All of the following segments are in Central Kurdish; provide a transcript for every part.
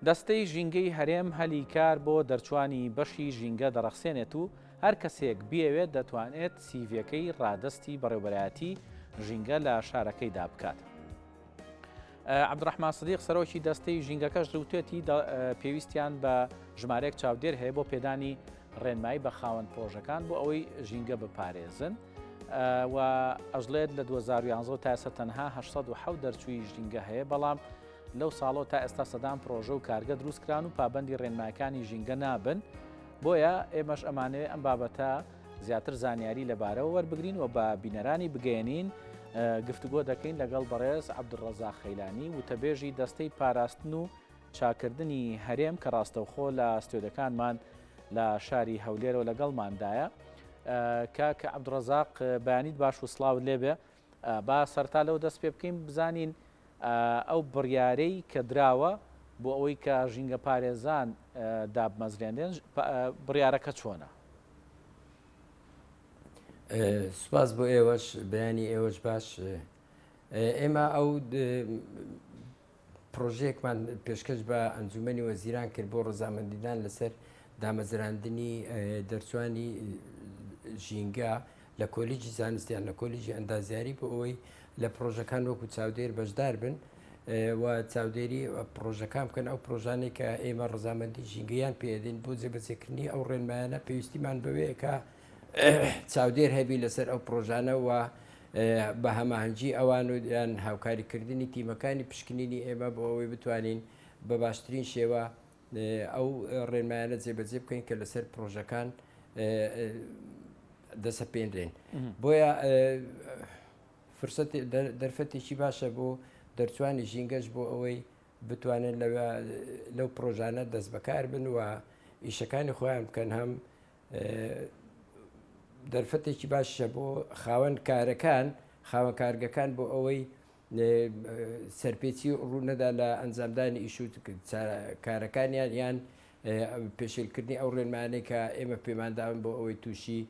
دەستەی ژینگەی هەرێم هەلی کار بۆ دەرچوانی بەشی ژینگە دەڕەخسێنێت و هەر کەسێک بیەوێت دەتوانێت سیڤەکەی ڕادستی بەڕێوەبەرایەتی ژینگە لە شارەکەیدا بکات. عەبدوڕەحمان سەدیق سەرۆکی دەستەی ژینگەکەش ڕوتێتی پێویستیان بە ژمارەیەک چاودێر هەیە بۆ پێدانی ڕێنمایی بە خاوەن پرۆژەکان بۆ ئەوەی ژینگە بپارێزن و ئەژڵێت لە 2011 تا ئێستا تەنها 807 دەرچووی ژینگە هەیە، بەڵام لەو ساڵۆ تا ئێستا سەدان پرۆژە و کارگە دروستکران و پابەندی ڕێنمایەکانی ژینگە نابن. بۆیە ئێمەش ئەمانەوێت ئەم بابەتە زیاتر زانیاری لەبارەوە وەربگرین و بە بینەرانی بگەێنین. گفتوگۆ دەکەین لەگەڵ بەڕێز عەبدوڕەزاق خەیلانی وتەبێژی دەستەی پاراستن و چاکردنی هەرێم کە ڕاستەوخۆ لە ستۆدەکانمان لە شاری هەولێرەوە لەگەڵماندایە. کاکە عەبدوڕەزاق بەیانیت باش و سڵاو لێبێ. با سەرتا لەو دەست پێ بکەین بزانین ئەو بڕیارەی کە دراوە بۆ ئەوەی کە ژینگە پارێزان دابمەزرێنێن بڕیارەکە چۆنە؟ سوپاس بۆ ئێوەش بەیانی ئێوەش باش. ئێمە ئەو پرۆژەیەکمان پێشکەش بە ئەنجومەنی وەزیران کرد بۆ ڕەزامەندیدان لەسەر دامەزراندنی دەرچوانی ژینگە لە کۆلیجی زانستیان لە کۆلیجی ئەندازیاری بۆ ئەوەی لە پرۆژەکان وەکو چاودێر بەشدار بن و چاودێری پرۆژەکان بکەن. ئەو پرۆژانێک کە ئێمە ڕەزامەندی ژینگەیان پێدەین بۆ جێبەجێکردنی ئەو ڕێنمایانە پێویستیمان بەوەیە کە چاودێر هەبی لەسەر ئەو پرۆژانە و بە هەماهەنگی ئەوان و یان هاوکاریکردنی تیمەکانی پشکنینی ئێمە بۆ ئەوەی بتوانین بە باشترین شێوە ئەو ڕێنمایانە جێبەجێ بکەین کە لەسەر پرۆژەکان دەسەپێنرێن. بۆیە فرسەتی دەرفەتێکی باشە بۆ دەرچوانی ژینگەش بۆ ئەوەی بتوانن لەو پرۆژانە دەست بەکار بن و ئیشەکانی خۆیان بکەن. هەم دەرفەتێکی باشە بۆ خاوەن کارەکان خاوەن کارگەکان بۆ ئەوەی سەرپێچی ڕوونەدا لە ئەنجامدانی ئیش و کارەکانیان یان پێشێلکردنی ئەو ڕێنمانەی کە ئێمە پەیمانداون بۆ ئەوەی تووشی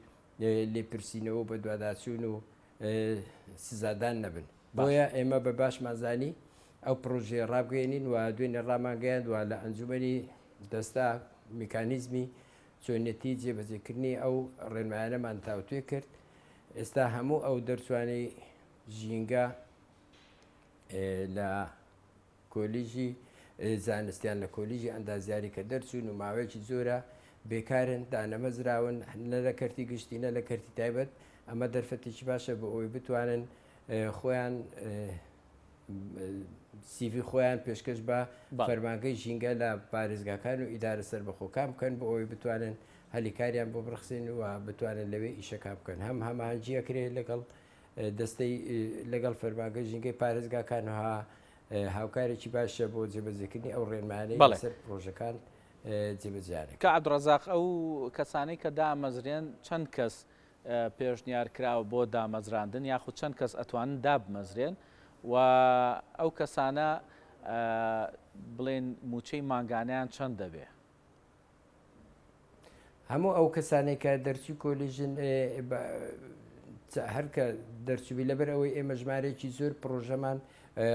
لێپرسینەوە بە دوواداچوون و سزادان نەبن. بۆیە ئێمە بە باشمانزانی ئەو پرۆژێ ڕابگەێنین و دوێنێ ڕامانگەیان و لە ئەنجومەنی دەستا میکانیزمی چۆنێتی جێبەجێکردنی ئەو ڕێنمایانەمان تاوتوێ کرد. ئێستا هەموو ئەو دەرچوانەی ژینگە لە کۆلیژی زانستیان لە کۆلیژی ئەندازیاری کە دەرچوون و ماوەیەکی زۆرە بێکارن دانەمەزراون نە لە کەرتی گشتی نە لە کەرتی تایبەت. ئەمە دەرفەتێکی باشە بۆ ئەوەی بتوانن خۆیان سیڤی خۆیان پێشکەش بە فەرمانگەی ژینگە لە پارێزگاکان و ئیدارە سەربەخۆکان بکەن بۆ ئەوەی بتوانن هەلیکاریان بۆ بڕخسێن و بتوانن لەوێ ئیشەکان بکەن. هەم هەماهەنگیەکرێت لەگەڵ دەستەی لەگەڵ فەرمانگەی ژینگەی پارێزگاکان وها هاوکارێکی باشە بۆ جێبەجێکردنی ئەو ڕێنمانەی لەسەر پرۆژەکان جێبەجیانێک. کە عەبدوڕەزاق ئەو کەسانەی کە دامەزرێن چەند کەس پێشنیار کراوە بۆ دامەزراندن یاخود چەند کەس ئەتوانن دابمەزرێن و ئەو کەسانە بڵێن موچەی ماگانیان چەند دەبێ؟ هەموو ئەو کەسانێک کە دەرچی کۆلیژن هەرکە دەرچوی لەبەر ئەوەی ئێمە ژمارەیەکی زۆر پرۆژەمان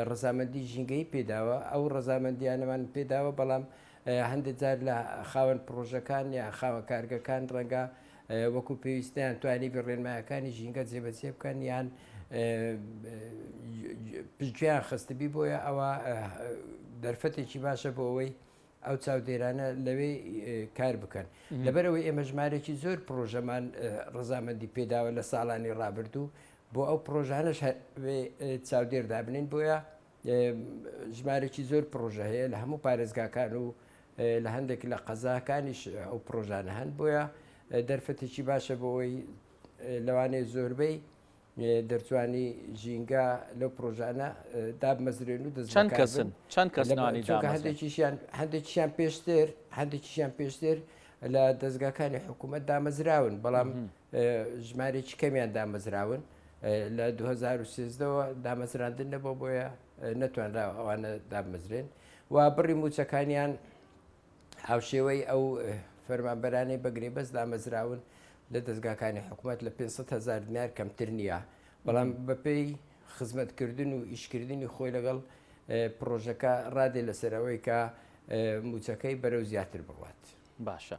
ڕەزامەندی ژینگەی پێداوە. ئەو ڕەزامەندیانەمان پێداوە، بەڵام هەندێک جار لە خاوەن پرۆژەکان یا خاوە کارگەکان ڕەنگە وەکو پێویستیان توانی بڕێنمایەکانی ژینگە جێبەجێ بکەن یان پشتگویان خستبی. بۆیە ئەوە دەرفەتێکی باشە بۆ ئەوەی ئەو چاودێرانە لەوێ کار بکەن. لەبەرەوەی ئێمە ژمارەی زۆر پرۆژەمان ڕەزامەندی پێداوە لە ساڵانی ڕابردوو بۆ ئەو پرۆژانەش چاودێر دابنین. بۆیە ژمارەی زۆر پرۆژە هەیە لە هەموو پارێزگاکان و لە هەندێک لە قەزاکانیش ئەو پرۆژانە هەن. بۆیە دەرفەتێکی باشە بۆ ئەوەی لەوانەیە زۆربەی دەرچوانی ژینگە لەو پرۆژانە دابمەزرێن و چەند کەس هەندێکیشیان پێشتر لە دەستگاکانی حکوومەت دامەزراون، بەڵام ژمارێکی کەمیان دامەزراون. لە 2013ەوە دامەزراندن نەبوو، بۆیە نەتوانراوە ئەوانە دامەزرێن و بڕی موچەکانیان هاوشێوەی ئەو فەرمانبەرانەی بەگرێ بەس دامەزراون لە دەستگاکانی حکوومەت لە 500,000 دینار کەمتر نییە. بەڵام بەپێی خزمەتکردن و ئیشکردنی خۆی لەگەڵ پرۆژەکە ڕادێ لەسەرەوەی کە موچەکەی بەرەو زیاتر بڕات. باشە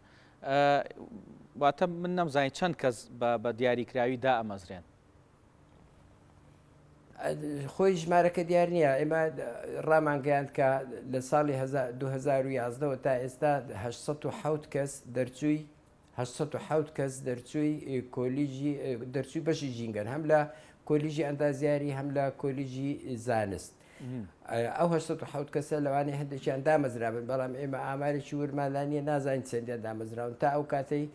واتە من نەمزانین چەند کەس بە دیاریکراوی دا ئەمەزرێن. خۆی ژمارەکە دیار نییە ئێمە ڕامانگەیاند کە لە ساڵی 2011 تا ئێستا 807 کەس دەرچووی 807 کەس دەرچووی کۆلیژی دەرچووی بەشی ژینگەن هەم لە کۆلیژی ئەندازیاری هەم لە کۆلیژی زانست. ئەو 1970 کەسە لەوانەیە هەندێکیان دامەزرابن بەڵام ئێمە ئامارێکی ورمانلانیە نازانین چەندیان دامەزراون تا ئەو کاتەی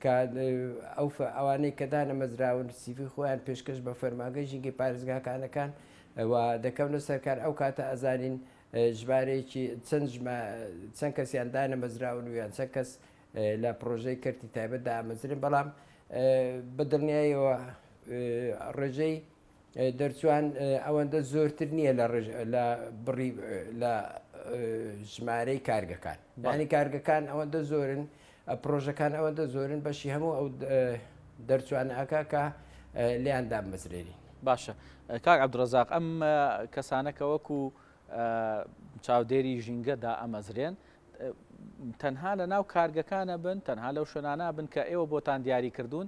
ئەوانەی کە دانەمەزراون سیفی خۆیان پێشکەش بە فەرماگەی ژینگەی پارێزگاکانەکان دەکەونە سەرکار ئەو کاتە ئەزانین ژمارەیەکی چەند کەسیان دانەمەزراون و یان چەند کەس لە پرۆژەی کەرتی تایبەت دامەزرن بەڵام بەدڵنیایەوە ڕێژەی دەرچوان ئەوەندە زۆرتر نییە لە بڕی لە ژمارەی کارگەکان دانی کارگەکان ئەوەندە زۆرن پرۆژەکان ئەوەندە زۆرن بەشی هەموو ئەو دەرچوان ئاکا کە لیان دامەزرێنی. باشە کاک عەبدوڕەزاق ئەم کەسانەکە وەکو چاودێری ژینگەدا ئەمەزرێن تەنها لە ناو کارگەکانە بن تەنها لەو شوێنانە بن کە ئێوە بۆتان دیاری کردوون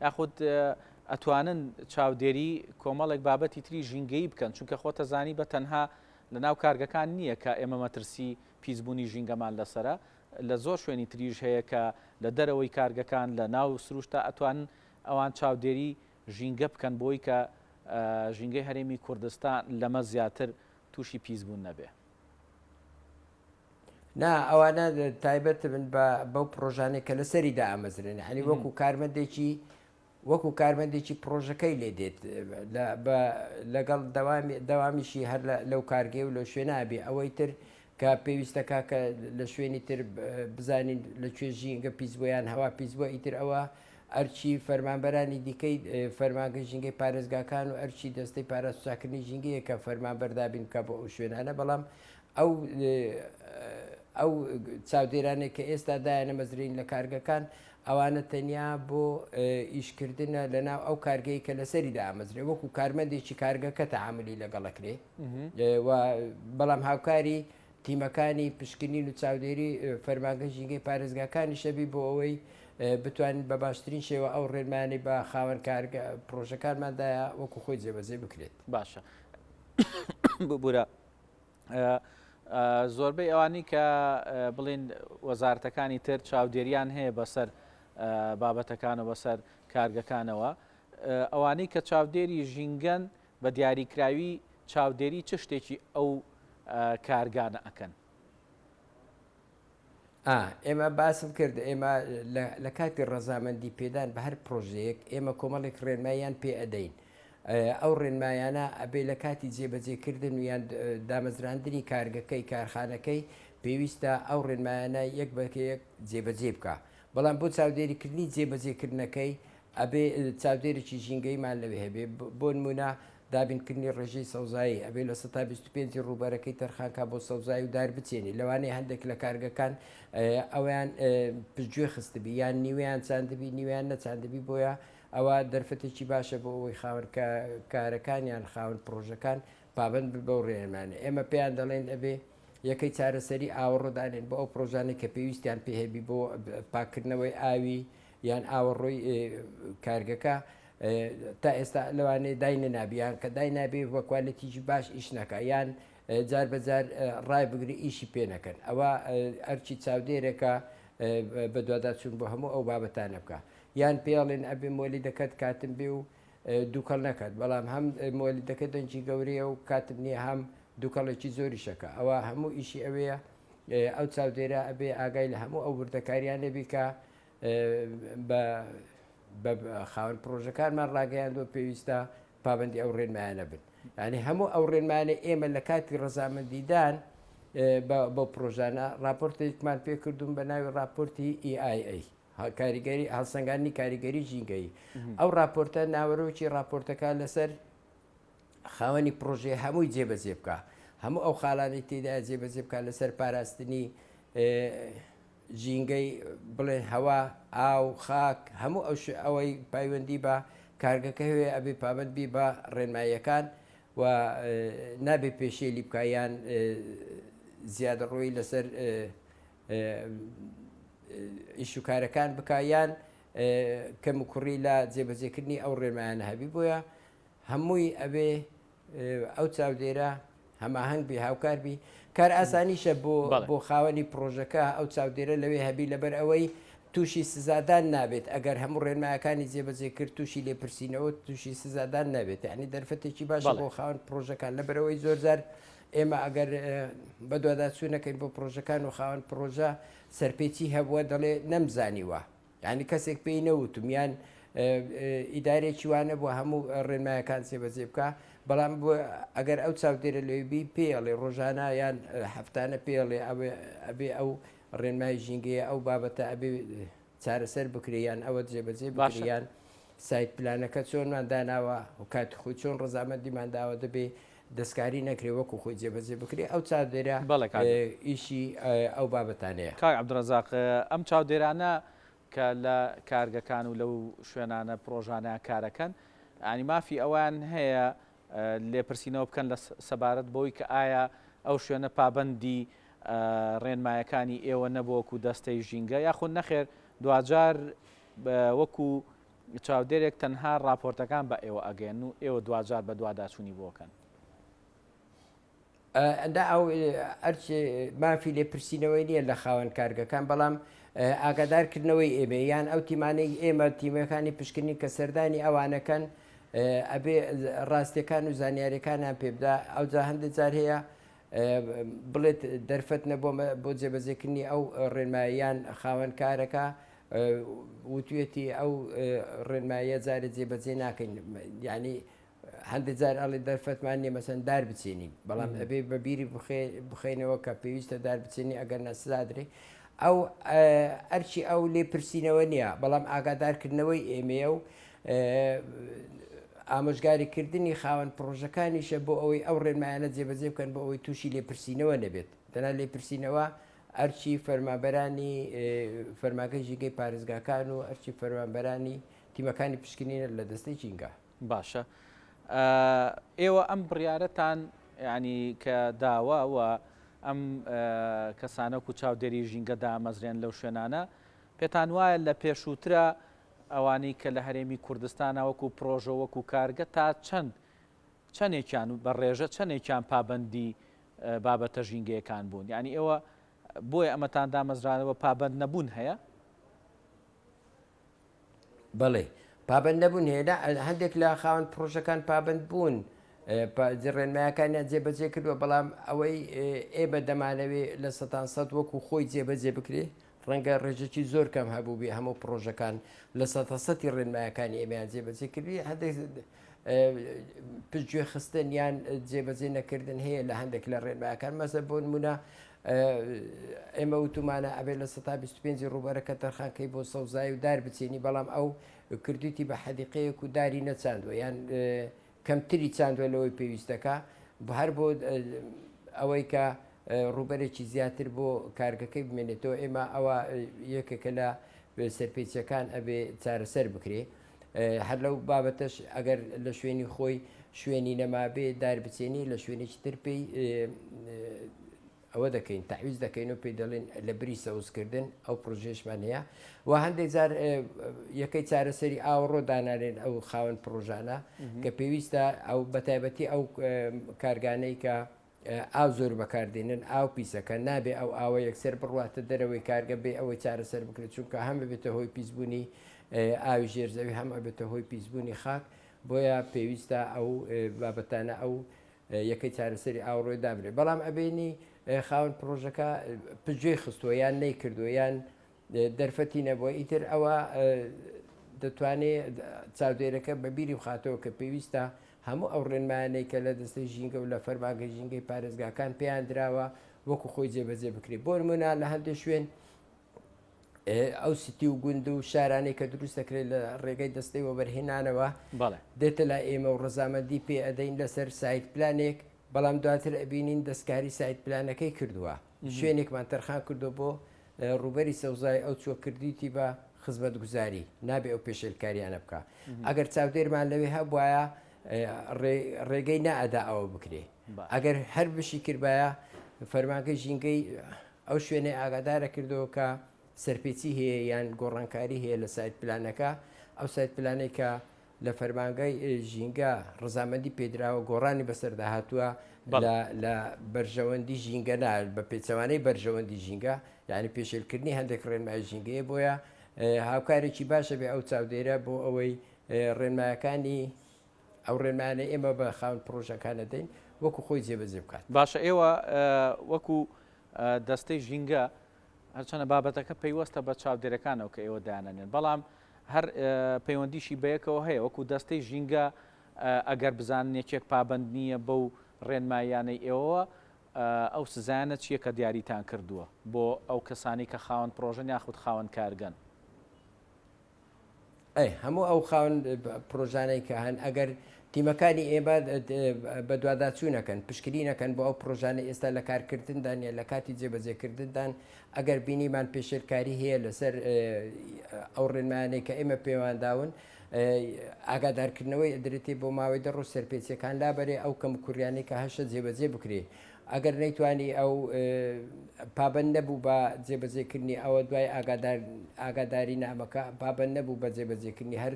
یاخود ئەتوانن چاودێری کۆمەڵێک بابەتی تری ژینگەی بکەن چونکە خۆتە زانی بە تەنها لە ناو کارگەکان نییە کە ئێمە مەترسی پیسبوونی ژینگەمان لەسرە لە زۆر شوێنی تریژ هەیە کە لە دەرەوەی کارگەکان لە ناو سروشتا ئەتوانن ئەوان چاودێری ژینگە بکەن بۆی کە ژینگەی هەرێمی کوردستان لەمە زیاتر تووشی پیسبوون نەبێ. نا ئەوانە تایبەت بن بەو پرۆژانێک کە لەسەریدا ئامەزرێن هەنی وەکو کارمەندێکی پرۆژەکەی لێ دێت لەگەڵ دەوامیشی هەر لەو کارگەی و لە شوێنابێ ئەوەی تر کە پێویستەکە کە لە شوێنی تر بزانین لەکوێ ژینگە پیسبوویان هەوا پیسبووە ئیتر ئەوە ئەرچی فەرمانبەرانی دیکەی فەرمانگە ژینگەی پارێزگاکان و ئەرچی دەستەی پاراستوچاکردنی ژینگەیە کە فەرمانبەردابین بکە بۆ ئەو شوێنانە بەڵام ئەو چاودێرانێک کە ئێستا دایانە مەزرین لە کارگەکان ئەوانە تەنیا بۆ ئیشکردنە لەناو ئەو کارگەی کە لەسەریدا ئامەزرێ وەکو کارمەندێکی کارگەکە تەعاملی لەگەڵەکرێ بەڵام هاوکاری تیمەکانی پشکنین و چاودێری فەرمانگە ژینگەی پارێزگاکانی شەبی بۆ ئەوەی بتوانین بە باشترین شێوە ئەو ڕێنمانی بە خاوەن کارگە پرۆژەکانماندایە وەکو خۆی جێبەجێ بکرێت. باشە ببوورە زۆربەی ئەوانی کە بڵین وەزارەتەکانی تر چاودێریان هەیە بەسەر بابەتەکان و بەسەر کارگەکانەوە ئەوانەی کە چاودێری ژینگەن بە دیاریکراوی چاودێری چ شتێکی ئەو کارگانە ئەکەن. ئێمە باسم کرد ئێمە لە کاتی ڕەزامەندی پێدان بە هەر پرۆژەیەک ئێمە کۆمەڵێک ڕێنماییان پێ ئەدەین. ئەو ڕێنمایانە ئەبێ لە کاتی جێبەجێکردن و یان دامەزراندنی کارگەکەی کارخانەکەی پێویستە ئەو ڕێنمایانە یەک بەکەیەک جێبەجێ بکە بەڵام بۆ چاودێریکردنی جێبەجێکردنەکەی ئەبێ چاودێرێکی ژینگەیمان لەوێ هەبێ بۆ نمونە دابینکردنی ڕێژەی سەوزایی ئەبێ لە 125 ڕووبەرەکەی تەرخانکە بۆ سەوزایی و دار بچێنی لەوانەیە هەندێک لە کارگەکان ئەویان پشتگوێ خستبی یان نیویان چاندبی نیویان نەچاندبی بۆیە ئەوە دەرفەتێکی باشە بۆ ئەوەی خاوەن کارەکانیان خاوەن پرۆژەکان پابند بەو ڕێنمانە ئێمە پێیان دەڵێن ئەبێ یەکەی چارەسەری ئاوەڕۆدانێن بۆ ئەو پرۆژانێک کە پێویستیان پێهێبی بۆ پاکردنەوەی ئاوی یان ئاوەڕۆی کارگەکە تا ئێستا لەوانەیە داینە نابیان کە دای نابێ بە کوالەتیجی باش ئیش نەکە یان جار بەجار ڕای بگری ئیشی پێ نەکەن ئەوە ئەرچی چاودێرێکە بە دوواداچوون بۆ هەموو ئەو بابەتانە بکە یان پێڵێن ئەبێ مۆلی دەکەت کاتم بێ و دووکەڵ نەکات بەڵام هەم مۆلی دەکەت دەنجی گەورەیە و کاتم نییە هەم دووکەڵێکی زۆری شەکە ئەوە هەموو ئیشی ئەوەیە ئەو چاودێرە ئەبێ ئاگای لە هەموو ئەو وردەکاریانە بیکە بە خاوەن پرۆژەکانمان ڕاگەیاندوە پێویستە پابندی ئەو ڕێنمایانە بن ینی هەموو ئەو ڕێنمانە ئێمە لە کاتی ڕەزامەندیدان بە پرۆژانە راپۆرتێکمان پێ کردوون بە ناوی راپۆرتی EIA کاریگەری هەڵسەنگانی کاریگەری ژینگەی ئەو راپۆرتە ناوەرۆکی راپۆرتەکە لەسەر خاوەنی پرۆژێ هەمووی جێبەجێ بکە هەموو ئەو خاڵانی تێدا جێبەجێ بکە لەسەر پاراستنی ژینگەی بڵێن هەوا ئاو خاک هەموو ئەوەی پایوەندی بە کارگەکە هەیە ئەبێ پابندبی بە ڕێنماییەکان و نابێ پێشێلی بکایان زیادە ڕۆی لەسەر ئیش و کارەکان بکایان کەم و کوڕی لە جێبەجێکردنی ئەو ڕێنمایانە هەبی بۆیە هەمووی ئەبێ ئەو چاودێرە هەماهەنگ بی هاوکار بی کار ئاسانیشە بۆ خاوەنی پرۆژەکە ئەو چاودێرە لەوێ هەبی لەبەر ئەوەی تووشی سزادان نابێت ئەگەر هەموو ڕێنمایەکانی جێبەجێ کرد تووشی لێپرسینەوە تووشی سزادان نابێت ینی دەرفەتێکی باشە بۆ خاوەن پرۆژەکان لەبەرەوەی زۆرجار ئێمە ئەگەر بە دوواداچوو نەکەین بۆ پرۆژەکان و خاوەن پرۆژە سەرپێکی هەبووە دەڵێ نەمزانیوە ینی کەسێک پێی نەوتم یان ئیدارێکی وانە بۆ هەموو ڕێنمایەکان جێبەجێ بکە بەڵام ئەگەر ئەو چاودێرە لێبی پێڵێ ڕۆژانە یان هەفتانە پێڵێ ئەبێ ئەو ڕێنمای ژینگەیە ئەو بابەتە ئەبێ چارەسەر بکریان ئەوە جێبەجێ بکریان سایت پلانەکە چۆنمان داناوە و کاتی خۆی چۆن ڕزامەندیمانداوە دەبێ دەستکاری نەکرێ وەکو خۆی جێبەجێ بکرێ ئەو چاودێرە ئیشی ئەو بابەتانەیە کاک عەبدوڕەزاق ئەم چاودێرانە کە لە کارگەکان و لەو شوێنانە پرۆژانە کارەکەن ئانی مافی ئەوان هەیە لێپرسینەوە بکەن لە سەبارەت بۆی کە ئایا ئەو شوێنە پابەندی ڕێنمایەکانی ئێوە نەبووەکو دەستەی ژینگە یاخود نەخێر دوجار وەکو چاودێرێک تەنها راپۆرتەکان بە ئێوە ئەگەن و ئێوە دوجار بە دوواداچوونی بۆکەن ئەدا ئەو ئەرچێ مافی لێپرسینەوەی نییە لە خاوەن کارگەکان بەڵام ئاگادارکردنەوەی ئێمە یان ئەو تیمانەی ئێمە تیمەکانی پشکنی کە سەردانی ئەوانەکەن ئەبێ ڕاستیەکان و زانیاریەکانیان پێبدا ئەوجا هەندێک جار هەیە بڵێت دەرفەت نەبووە بۆ جێبەجێکردنی ئەو ڕێنماییان خاوەن کارەکە وتوێتی ئەو ڕێنماییە جارە جێبەجێ ناکەین ینی هەندێک جار ئەڵێ دەرفەتمان نیە مەسەن دار بچێنین بەڵام ئەبێ بەبیری بخێنەوە کە پێویستە دار بچێنی ئەگەر نەسزادرێ ئەو ئەرچی ئەو لێپرسینەوە نییە بەڵام ئاگادارکردنەوەی ئێمەیە و ئامۆژگاریکردنی خاوەن پرۆژەکانیشە بۆ ئەوەی ئەو ڕێنمایانە جێبەجێ بکەن بۆ ئەوەی تووشی لێپرسینەوە نەبێت دەنا لێپرسینەوە ئەرچی فەرمانبەرانی فەرماگەی ژینگەی پارێزگاکان و ئەرچی فەرمانبەرانی تیمەکانی پشکنینە لە دەستەی ژینگە باشە ئێوە ئەم بڕیارەتان ینی کە داوەوە ئەم کەسانەکو چاودێری ژینگە دامەزرێن لەو شوێنانە پێتان وایە لە پێشووترە ئەوانەی کە لە هەرێمی کوردستانە وەکو پرۆژە وەکو کارگە تا چەندێکیان و بە ڕێژە چەندێکیان پابەندی بابەتە ژینگەیەکان بوون ینی ئێوە بۆیە ئەمەتان دامەزرانەوە پابەند نەبوون هەیە بەڵێ پابەند نەبوون هێدا هەندێک لە خاوەن پرۆژەکان پابەند بوون ڕێنمایەکانیان جێبەجێ کردووە بەڵام ئەوەی ئێمە دەمانەوێ لە 100% وەکو خۆی جێبەجێ بکرێ ڕەنگە ڕێژێکی زۆر کەم هەبوو بێ هەموو پرۆژەکان لە 100% ڕێنمایەکانی ئێمەیان جێبەجێ کردی هەندێک پشتگوێ خستن یان جێبەجێ نەکردن هەیە لە هەندێک لە ڕێنمایەکان مەسە بۆ نمونە ئێمە وتمانە ئەبێ لە 125 ڕوبەرەکە تەرخانکەی بۆ سەوزایی و دار بچێنی بەڵام ئەو کردویتی بە حەدیقەیەک و داری نەچاندوە یان کەمتری چاندوە لەوەی پێویستەکە هەر بۆ ئەوەی کە ڕوبەرێکی زیاتر بۆ کارگەکەی بمێنێتەوە ئێمە ئەوە یەکێکە لە سەرپێچەکان ئەبێ چارەسەر بکرێ هەر لەو بابەتەش ئەگەر لە شوێنی خۆی شوێنی نەمابێ دار بچێنی لە شوێنێکی تر پێی ئەوە دەکەین تەحویز دەکەین و پێی دەڵێن لە بری سەوزکردن ئەو پرۆژێشمان هەیە و هەندێک جار یەکەی چارەسەری ئاوڕۆ دانارێن ئەو خاوەن پرۆژانە کە پێویستە ئەو بەتایبەتی ئەو کارگانەی کە ئاو زۆر بەکاردێنن ئاو پیسەکە نابێ ئەو ئاوە یەکسەر بڕواتە دەرەوەی کارگە بێ ئەوەی چارەسەر بکرێت چونکە هەم بێتە هۆی پیسبوونی ئاوی ژێرزەوی هەم ئەبێتە هۆی پیسبوونی خاک بۆیە پێویستە ئەو بابەتانە ئەو یەکەی چارەسەری ئاوڕۆی دابرێ بەڵام ئەبێنی خاوەن پرۆژەکە پشتگوێی خستووە یان نەیکردووە یان دەرفەتی نەبووە ئیتر ئەوە دەتوانێت چاودێرەکە بەبیری بخاتەوە کە پێویستە هەموو ئەو ڕێنمایانەی کە لە دەستەی ژینگە و لە فەرماگە ژینگەی پارێزگاکان پێیان درراوە وەکو خۆی جێبەجێ بکرێت بۆ نمونە لە هەندێک شوێن ئەو سیتی و گوند و شارانەی کە دروست دەکرێت لە ڕێگەی دەستەی وەبەرهێنانەوە دێتە لە ئێمە و ڕەزامەندی پێ ئەدەین لەسەر سایت پلانێک بەڵام دواتر ئەبینین دەستکاری سایت پلانەکەی کردووە شوێنێکمان تەرخان کردو بۆ ڕوبەری سەوزای ئەو چۆکردیتی بە خزمەت گوزاری نابێ ئەو پێشێلکاریانە بکە ئەگەر چاودێرمان لەوێ هەبواە ڕێگەی نائەدا ئەوە بکرێ ئەگەر هەر بشی کردبایە فەرمانکە ژینگەی ئەو شوێنەی ئاگادارە کردەوە کە سەرپێچی هەیە یان گۆڕانکاری هەیە لە سایت پلانەکە ئەو سایت پلانەی کە لە فەرمانگای ژینگە ڕزامەندی پێدراوە گۆڕانی بەسەردا هاتووە لە بەرژەوەندی ژینگەنا بە پێچەوانەی بەرژەوەندی ژینگە یعنی پێشێلکردنی هەندێک ڕێنمای ژینگەیە بۆیە هاوکارێکی باشە بێ ئەو چاودێرە بۆ ئەوەی ڕێنمایەکانی ئەو ڕێنمانە ئێمە بە خاون پرۆژەکانە دەین وەکو خۆی جێبەجێ بکات. باشە ئێوە وەکو دەستەی ژینگە هەرچەنە بابەتەکە پەیوەستە بە چاودێرەکانەوە کە ئێوە دایانێن بەڵام هەر پەیوەندیشی بەیەکەوە هەیە وەکو دەستەی ژینگە ئەگەر بزانێکێک پابند نییە بەو ڕێنمایانەی ئێوە ئەو سزانە چییە کە دیاریتان کردووە بۆ ئەو کەسانی کە خاوەن پرۆژە یاخود خاوەن کارگەن هەموو ئەو خاون پرۆژانەی کە هەن ئەگەر تیمەکانی ئێمە بە دوواداچوونەکەن پشکنی نەکەن بۆ ئەو پرۆژانە ئێستا لە کارکردندان یا لە کاتی جێبەجێکردندان ئەگەر بینیمان پێشێرکاری هەیە لەسەر ئەو ڕێنمانەی کە ئێمە پەیوەنداون ئاگادارکردنەوەی ئەدرێتی بۆ ماوەی دەڕۆ سەرپێچەکان لابەرێ ئەو کەم کوریانەی کە هەشە جێبەجێ بکرێ ئەگەر نەیتوانی ئەو پابند نەبوو بە جێبەجێکردنی ئەوە دوای ئاگاداری نامەکە پابند نەبوو بە جێبەجێکردنی هەر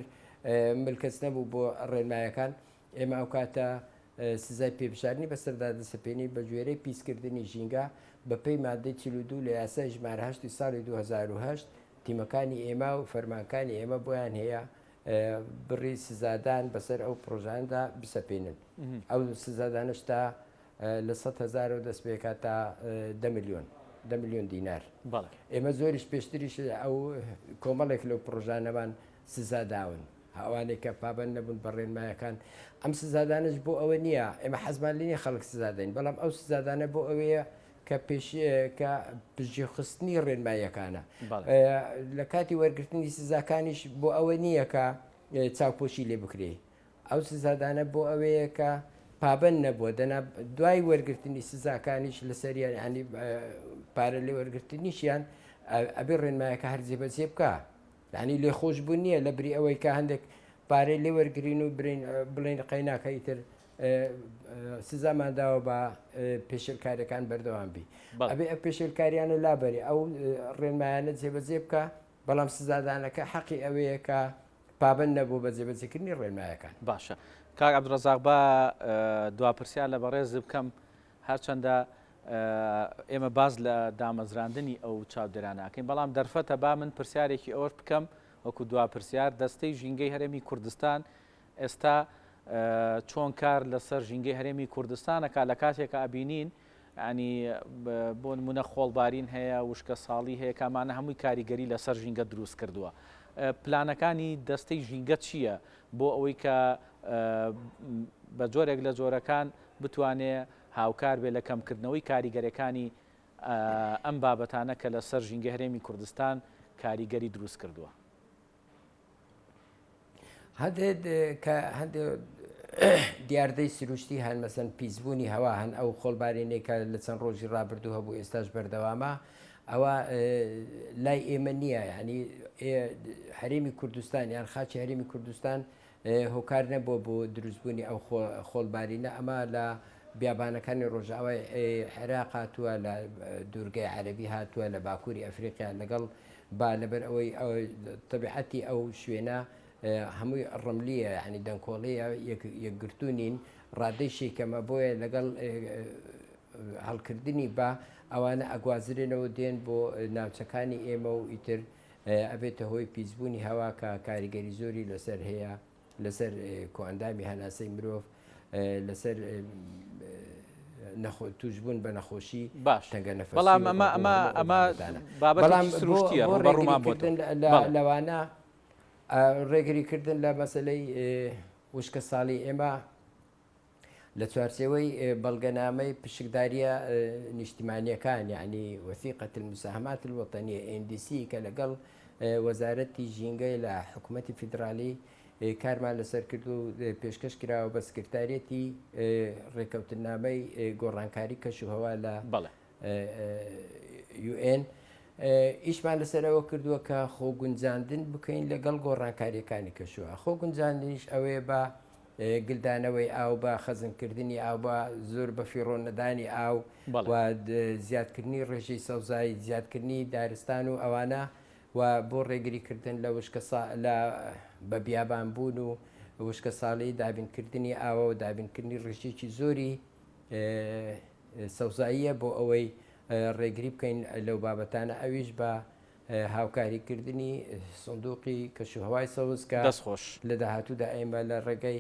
ملکەس نەبوو بۆ ڕێنمایەکان ئێمە ئەو کاتە سزای پێبژاردننی بەسەردا دەسەپێنی بە گوێرەی پیسکردنی ژینگە بەپێی مادەی 42 لە یاسای ژمارە8 ساڵی 2008 تیمەکانی ئێمە و فەرمانکانی ئێمە بۆیان هەیە بڕی سزادان بەسەر ئەو پرۆژاندا بسەپێنن ئەو سزادانش تا لە 100,000 و دەست پێکات تا 10 میلیۆن دینار ئێمە زۆریش پێشتریش ئەو کۆمەڵێک لەو پرۆژانەمان سزاداون هاوانێک کە پابند نەبوون بە ڕێنمایەکان ئەم سزادانش بۆ ئەوە نییە ئێمە حەزمان لێنی خەڵک سزادەین بەڵام ئەو سزادانە بۆ ئەوەیە کە کە پژێخستنی ڕێنمایەکانە لە کاتی وەرگرتنی سزاکانیش بۆ ئەوە نییە کە چاوپۆشی لێ بکرێ ئەو سزادانە بۆ ئەوەیە کە پابند نەبووە دەنا دوای وەرگرتنی سزاکانیش لەسەریان ینی پارە لێ وەرگرتنیشیان ئەبێ ڕێنمایەکە هەر جێبەجێ بکە ینی لێ خۆش بوو نییە لە بری ئەوەی کە هەندێک پارەی لێ وەرگین و بڵێن قەیناکەیتر سزامانداوە بە پێشێلکاریەکان بەردەوام بی ئەبێ ئە پێشێلکاریانە لابەری ئەو ڕێنمایانە جێبەجێ بکە بەڵام سزادانەکە حەقی ئەوەیە کە پابند نەبوو بە جێبەجێکردنی ڕێنمایەکان. باشە کاک عەبدوڕەزاق بە دواپرسیان لە بەڕێز بکەم هەرچەندە ئێمە باز لە دامەزراندنی ئەو چاودێرانەکەین بەڵام دەرفەتە با من پرسیارێکی ئەوە بکەم وەکو دواپرسیار دەستەی ژینگەی هەرێمی کوردستان ئێستا چۆن کار لەسەر ژینگەی هەرێمی کوردستانەکە لە کاتێکە ئابینین ینی بۆ نمونە خۆڵبارین هەیە وشکە ساڵی هەیە کامانە هەمووی کاریگەری لەسەر ژینگە دروست کردووە پلانەکانی دەستەی ژینگە چییە بۆ ئەوەی کە بە جۆرێک لە جۆرەکان بتوانێت هاوکار بێ لە کەمکردنەوەی کاریگەرەکانی ئەم بابەتانە کە لە سەر ژینگە هەرێمی کوردستان کاریگەری دروست کردووە هەندێک دیاردەی سروشتی هەن مەسەن پیسبوونی هەوا هەن ئەو خۆڵبارێنێکە لە چەند ڕۆژی ڕابردوو هەبوو ئێستاش بەردەوامە ئەوە لای ئێمە نییە ینی هەرێمی کوردستان یان خاچی هەرێمی کوردستان هۆکار نەبووە بۆ دروستبوونی ئەو خۆڵبارینە ئەمە لە بیابانەکانی ڕۆژاوای عێراق هاتووە لە دوورگەی عەرەبی هاتووە لە باکووری ئەفریقیا لەگەڵ با لەبەر ئەوەی تەبیعەتی ئەو شوێنە هەمووی ڕملیە ینی دەنگکۆڵەیە یەکگرتوونین ڕادەی شێکەمە بۆیە لەگەڵ هەڵکردنی بە ئەوانە ئەگوازرێنەوە دێن بۆ ناوچەکانی ئێمە و ئیتر ئەبێتە هۆی پیسبوونی هەوا کە کاریگەری زۆری لەسەر هەیە لەسەر کۆئەندامی هەناسەی مرۆڤ لەسەر توشبوون بە نەخۆشی تەنگە نەفەسی بەڵام ئەمە بابەتێکی سروشتیە ڕوبەڕوومان بۆتن لەوانە ڕێگریکردن لە مەسەلەی وشکە ساڵی ئێمە لە چوارچێوەی بەڵگەنامەی پشکداریە نیشتیمانیەکان یعنی وەثیقەت المساهمات الوطنیە NDC کە لەگەڵ وەزارەتی ژینگەی لە حکوومەتی فیدرالی کارمان لەسەر کرد و پێشکەش کراوە بە سکرتارێتی ڕێکەوتنامەی گۆڕانکاری کەشوهەوا لە UN ئیشمان لەسەرەوە کردووە کە خۆگونجاندن بکەین لەگەڵ گۆڕانکاریەکانی کەشووە خۆگونجاندنیش ئەوەیە بە گلدانەوەی ئاو بە خەزمکردنی ئاو بە زۆر بە فیڕۆنەدانی ئاو و زیادکردنی ڕێژەی سەوزایی زیادکردنی دارستان و ئەوانە و بۆ ڕێگریکردن لە وشکە لە بە بیابانبوون و وشکە ساڵی دابینکردنی ئاوە و دابینکردنی ڕێژێکی زۆری سەوزاییە بۆ ئەوەی ڕێگری بکەین لەو بابەتانە ئەویش بە هاوکاریکردنی سندوقی کەشوهەوای سەوزکە دەستخۆش لە داهاتوودا ئێمە لە ڕێگەی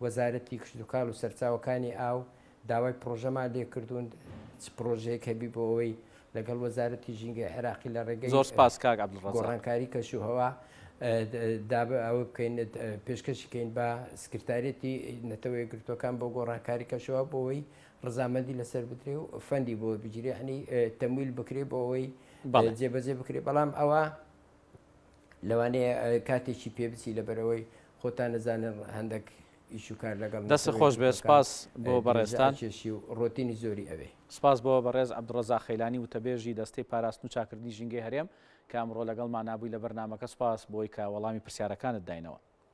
وەزارەتی کشتتوکاڵ و سەرچاوەکانی ئاو داوای پرۆژەمان لێکردوون پرۆژەیەک هەبی بۆ ئەوەی لەگەڵ وەزارەتی ژینگە عێراقی لە ڕێگەی زۆر سپاس کاک عەبدوڵڕەزاق گۆڕانکاری کەشوهەوا ئەوە بکەین پێشکەشیکەین بە سکرتارێتی نەتەوە یەکگرتوەکان بۆ گۆڕانکاری کەشوهەوا بۆ ئەوەی ڕزامەندی لەسەر بدرێ و فەندی بۆ بگیرێ ینی تەمویل بکرێ بۆ ئەوەی جێبەجێ بکرێ بەڵام ئەوە لەوانەیە کاتێکی پێبچی لەبەرەوەی خۆتان نەزانن هەندێک ئیشوکار لەگەڵ دەست خۆش بێ سپاس بۆ بەڕێستان کێشی و ڕۆتینی زۆری ئەوێ سپاس بۆ بەڕێز عەبدوڵڕەزاق خەیلانی وتەبێژی دەستەی پاراستن و چاکردنی ژینگەی هەرێم کە ئەمڕۆ لەگەڵمان نابووی لە بەرنامەکە سپاس بۆی کە وەڵامی پرسیارەکانت داینەوە.